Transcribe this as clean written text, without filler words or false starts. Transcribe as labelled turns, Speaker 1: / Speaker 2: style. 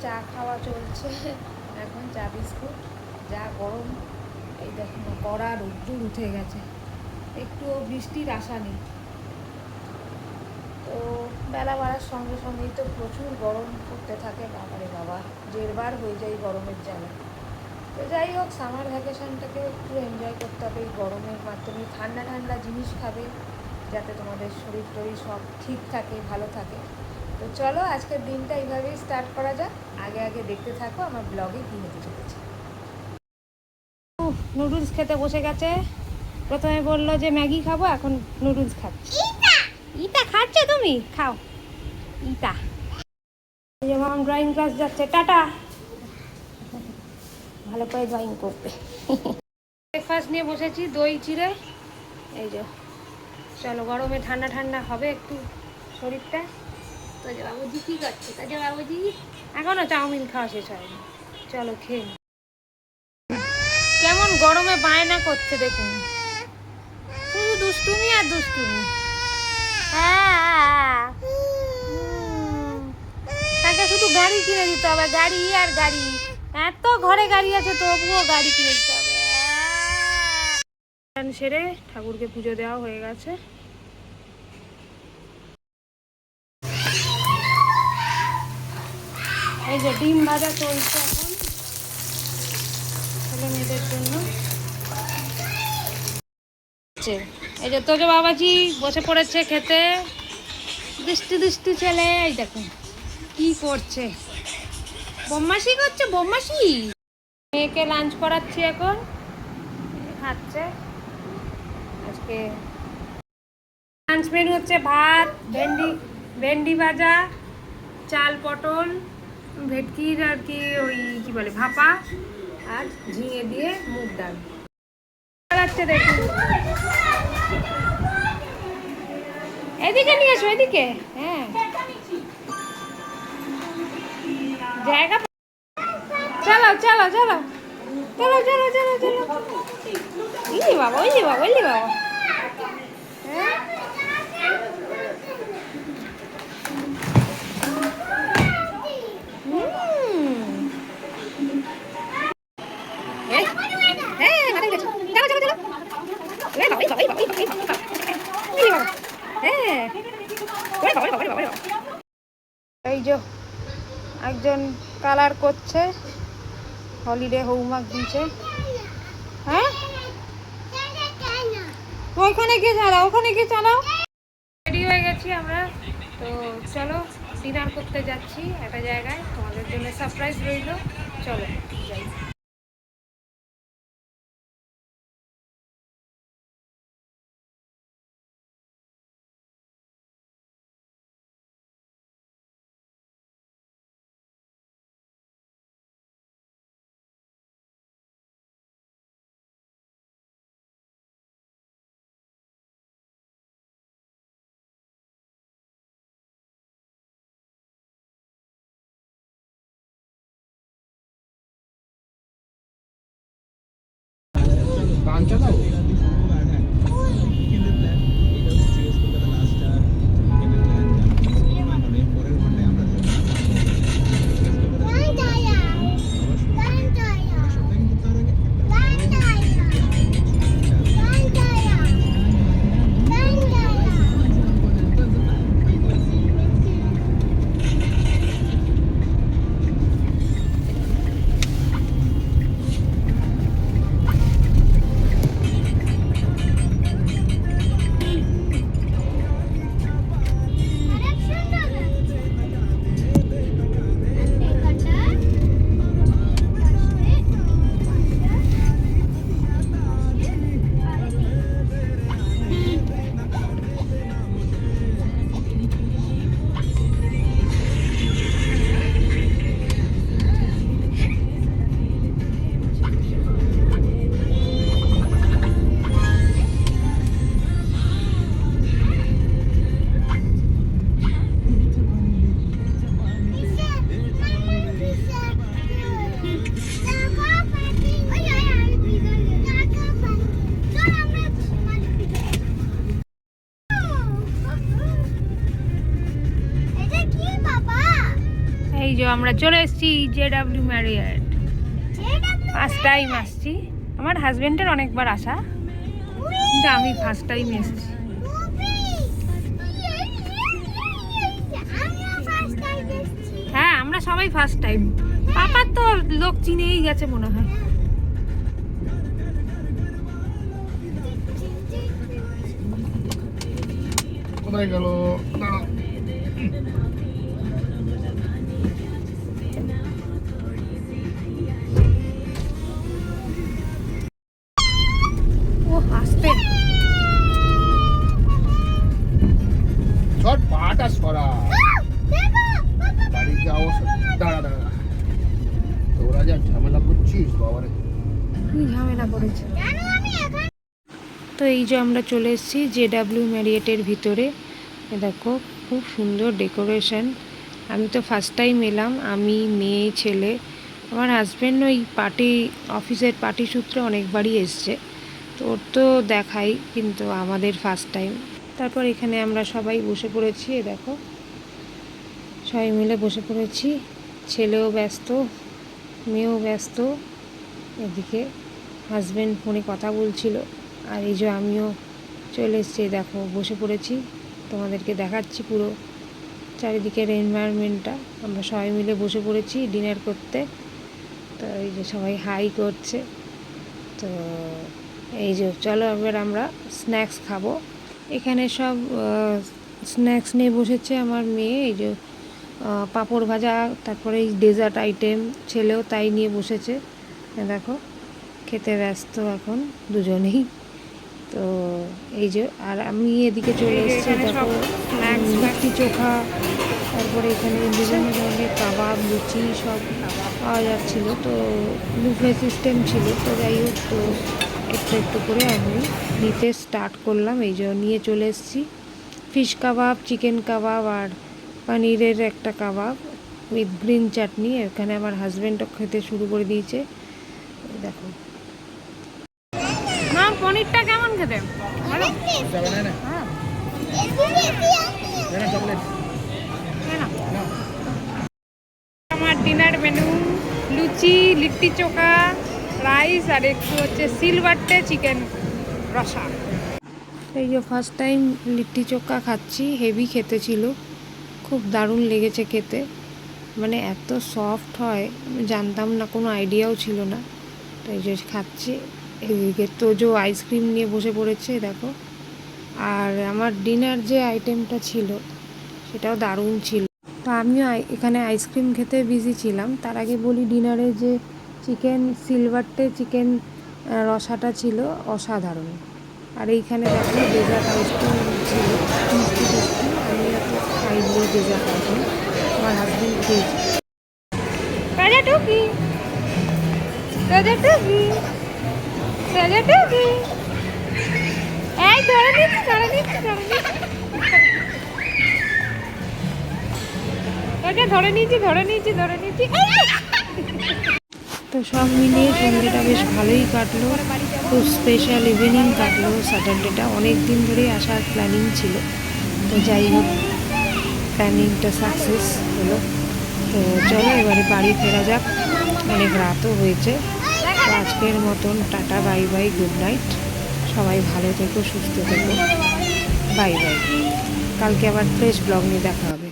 Speaker 1: চা খাওয়া চলছে এখন, চা বিস্কুট। যা গরম, এই দেখুন কড়া রোদ্দুর উঠে গেছে, একটুও বৃষ্টির আশা নেই। তো বেলা বাড়ার সঙ্গে সঙ্গেই তো প্রচুর গরম পড়তে থাকে, বাবারে বাবা, জেরবার হয়ে যায় গরমের জ্বালা। তো যাই হোক, সামার ভ্যাকেশনটাকে একটু এনজয় করতে হবে এই গরমের মাধ্যমে। ঠান্ডা ঠান্ডা জিনিস খাবে যাতে তোমাদের শরীর টরীর সব ঠিক থাকে, ভালো থাকে। তো চলো আজকের দিনটা এইভাবেই স্টার্ট করা যাক। আগে আগে দেখতে থাকো আমার ব্লগে কী হতে চলেছে। নুডলস খেতে বসে গেছে। প্রথমে বললো যে ম্যাগি খাবো, এখন নুডলস খাচ্ছে। ইটা খাচ্ছে, তুমি খাও ইটা। যেমন ড্রয়িং ক্লাস যাচ্ছে, টাটা, ভালো করে ড্রয়িং করতে। ব্রেকফাস্ট নিয়ে বসেছি, দই চিড়ে। এই যে চলো, গরমে ঠান্ডা ঠান্ডা হবে একটু শরীরটা। তো যে বাবুজি কী করছে, তো যে বাবুজি এখনও চাউমিন খাওয়া শেষ হয়নি। চলো খেয়ে, কেমন গরমে বায়না করছে দেখুন, শুধু দুষ্টুমি আর দুষ্টুমি। হ্যাঁ, তাকে শুধু গাড়ি কিনে দিতে হবে, গাড়ি আর গাড়ি। এত ঘরে গাড়ি আছে তবুও গাড়ি কিনে দিতে হবে। সেরে ঠাকুরকে পুজো দেওয়া হয়ে গেছে। এই যে ডিম ভাজা চলছে এখন ছেলে মেয়েদের জন্য। এই যে তোকে বাবাজি বসে পড়েছে খেতে, দুষ্টু দুষ্টু ছেলে। এই দেখুন কি করছে, বদমাশি করছে, বদমাশি। মেয়েকে লাঞ্চ করাচ্ছি এখন, খাচ্ছে। আজকে লাঞ্চ মেনু হচ্ছে ভাত, ভেন্ডি ভাজা, চাল পটল, ভেটকির আর কি ওই কি বলে ভাপা, আর ঝিঙে দিয়ে মুগ ডাল। দেখুন, এদিকে নিয়ে এসো, এদিকে। হ্যাঁ, জায়গা। চলো চলো চলো চলো চলো চলো চলো। ইলি বাবা, ওইলি বাবা, ওইলি বাবা। হ্যাঁ, এই যে একজন কালার করছে, হলিডে হোমওয়ার্ক দিয়েছে। হ্যাঁ, ওইখানে গিয়ে চালাও, ওখানে গিয়ে চালাও। রেডি হয়ে গেছি আমরা, তো চলো ডিনার করতে যাচ্ছি একটা জায়গায়, তোমাদের জন্য সারপ্রাইজ রইল। চলো যাই।
Speaker 2: গানটা দাও।
Speaker 1: আমরা চলে এসেছি JW ম্যারিয়ট। ফার্স্ট টাইম আসছি। আমার হাজবেন্ডের অনেকবার আসা, কিন্তু আমি ফার্স্ট টাইম এসেছি। হ্যাঁ, আমরা সবাই ফার্স্ট টাইম। পাপার তো লোক চিনেই গেছে মনে হয়।
Speaker 2: কোথায় গেল?
Speaker 1: ও আসতে
Speaker 2: চট পাটা সরা, বাড়ি যাও। দাঁড়া দাঁড়া, তোরা যা ঝামেলা করছিস বাবারে।
Speaker 1: কি ঝামেলা করেছে। তো এই যে আমরা চলে এসেছি JW ম্যারিয়টের ভিতরে। এ দেখো খুব সুন্দর ডেকোরেশন। আমি তো ফার্স্ট টাইম এলাম, আমি মেয়ে ছেলে। আমার হাজব্যান্ড ওই পার্টি অফিসের পার্টি সূত্রে অনেকবারই এসছে, তো ওর তো দেখাই, কিন্তু আমাদের ফার্স্ট টাইম। তারপর এখানে আমরা সবাই বসে পড়েছি। এ দেখো সবাই মিলে বসে পড়েছি, ছেলেও ব্যস্ত, মেয়েও ব্যস্ত। এদিকে হাজব্যান্ড ফোনে কথা বলছিল, আর এই যে আমিও চলে এসেছি। দেখো বসে পড়েছি, তোমাদেরকে দেখাচ্ছি পুরো চারিদিকের এনভায়রনমেন্টটা। আমরা সবাই মিলে বসে পড়েছি ডিনার করতে। তো এই যে সবাই হাই করছে। তো এই যে চলো এবার আমরা স্ন্যাক্স খাবো। এখানে সব স্ন্যাক্স নিয়ে বসেছে আমার মেয়ে। এই যে পাঁপড় ভাজা, তারপরে এই ডেজার্ট আইটেম, ছেলেও তাই নিয়ে বসেছে। দেখো খেতে ব্যস্ত এখন দুজনেই। তো এই যে আর আমি এদিকে চলে এসেছি। দেখো লিট্টি চোখা, তারপরে এখানে বিভিন্ন ধরনের কাবাব, লুচি সব পাওয়া যাচ্ছিলো। তো বুফে সিস্টেম ছিল। তো যাই হোক, তো একটু একটু করে আমি নিতে স্টার্ট করলাম। এই যে নিয়ে চলে এসেছি ফিশ কাবাব, চিকেন কাবাব, আর পনিরের একটা কাবাব উইথ গ্রিন চাটনি। এখানে আমার হাজব্যান্ডও খেতে শুরু করে দিয়েছে। দেখো মা, পনিরটা কেমন খেতে? ভালো? হ্যাঁ। আমার ডিনার মেনু লুচি, লিট্টি চোখা, রাইস, আর একটু হচ্ছে সিলভারটে চিকেন রসা। এই যে ফার্স্ট টাইম লিট্টি চোখা খাচ্ছি, হেভি খেতে ছিল, খুব দারুণ লেগেছে খেতে। মানে এত সফট হয় জানতাম না, কোনো আইডিয়াও ছিল না। তো এই যে খাচ্ছি। এদিকে তোজো আইসক্রিম নিয়ে বসে পড়েছে দেখো। আর আমার ডিনার যে আইটেমটা ছিল সেটাও দারুণ ছিল। তো আমিও এখানে আইসক্রিম খেতে বিজি ছিলাম। তার আগে বলি, ডিনারে যে চিকেন সিলভারটে চিকেন রসাটা ছিল অসাধারণ। আর এইখানে দেখো ডেজার্ট আইসক্রিম ছিল, মিষ্টি টিষ্টি। আমি তো খাইনি ডেজার্ট আইসক্রিম, আমার হাজব্যান্ড খেয়েছি। রাজা টুকি, রাজা টুকি, রাজা টুকি, এই ধরে নিচ্ছি, ধরে নিচ্ছি, ধরে নিচ্ছি, ধরে নিচ্ছি, ধরে নিচ্ছি, ধরে নিচ্ছি। তো সব মিলিয়ে সন্ধ্যেটা বেশ ভালোই কাটলো, খুব স্পেশাল ইভিনিং কাটলো। স্যাটারডেটা অনেক দিন ধরেই আসার প্ল্যানিং ছিল, তো যাই হোক প্ল্যানিংটা সাকসেস হলো। তো চলো এবারে বাড়ি ফেরা যাক, অনেক রাতও হয়েছে। তো আজকের মতন tata, bye bye, good night. সবাই ভালো থেকো, সুস্থ থেকো, বাই বাই। কালকে আবার ফ্রেশ ব্লগ নিয়ে দেখা হবে।